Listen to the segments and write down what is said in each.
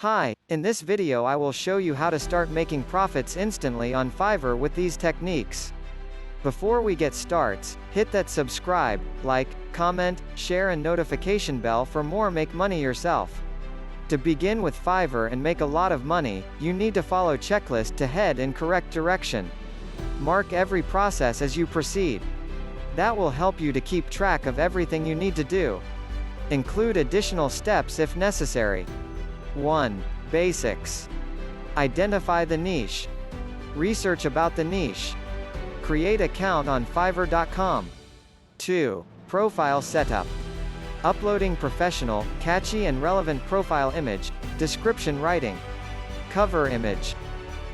Hi, in this video I will show you how to start making profits instantly on Fiverr with these techniques. Before we get started, hit that subscribe, like, comment, share and notification bell for more Make Money Yourself. To begin with Fiverr and make a lot of money, you need to follow checklist to head in correct direction. Mark every process as you proceed. That will help you to keep track of everything you need to do. Include additional steps if necessary. 1. Basics. Identify the niche. Research about the niche. Create account on Fiverr.com. 2. Profile setup. Uploading professional, catchy and relevant profile image, description writing. Cover image.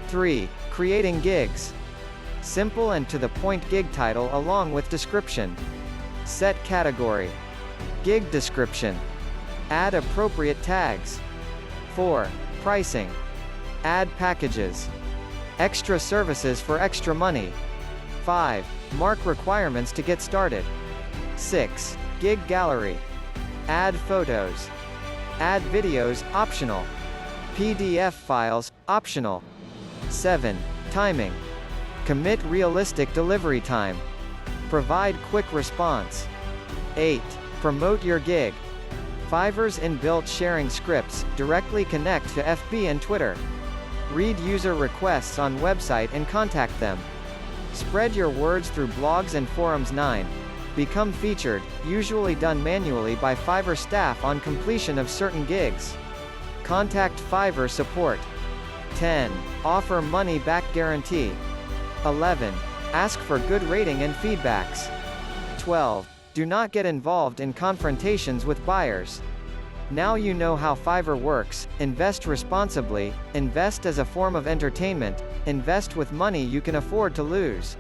3. Creating gigs. Simple and to the point gig title along with description. Set category. Gig description. Add appropriate tags. 4. Pricing. Add packages. Extra services for extra money. 5. Mark requirements to get started. 6. Gig gallery. Add photos. Add videos, optional. PDF files, optional. 7. Timing. Commit realistic delivery time. Provide quick response. 8. Promote your gig. Fiverr's inbuilt sharing scripts directly connect to FB and Twitter. Read user requests on website and contact them. Spread your words through blogs and forums. 9. Become featured, usually done manually by Fiverr staff on completion of certain gigs. Contact Fiverr support. 10. Offer money back guarantee. 11. Ask for good rating and feedbacks. 12. Do not get involved in confrontations with buyers. Now you know how Fiverr works. Invest responsibly, invest as a form of entertainment, invest with money you can afford to lose.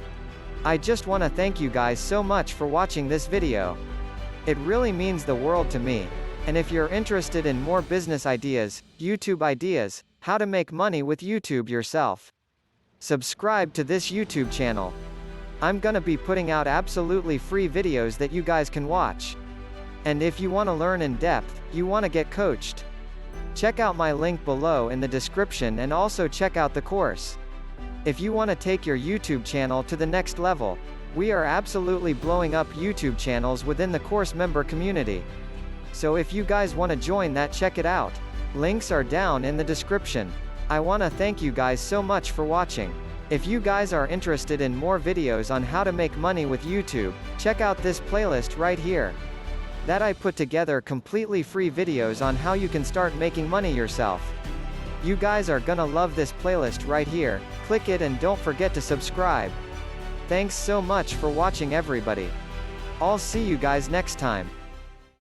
I just want to thank you guys so much for watching this video. It really means the world to me. And if you're interested in more business ideas, YouTube ideas, how to make money with YouTube yourself, subscribe to this YouTube channel. I'm gonna be putting out absolutely free videos that you guys can watch. And if you want to learn in depth, you want to get coached, check out my link below in the description and also check out the course. If you want to take your YouTube channel to the next level, we are absolutely blowing up YouTube channels within the course member community. So if you guys want to join that, check it out. Links are down in the description. I want to thank you guys so much for watching. If you guys are interested in more videos on how to make money with YouTube, check out this playlist right here. That I put together completely free videos on how you can start making money yourself. You guys are gonna love this playlist right here. Click it and don't forget to subscribe. Thanks so much for watching everybody. I'll see you guys next time.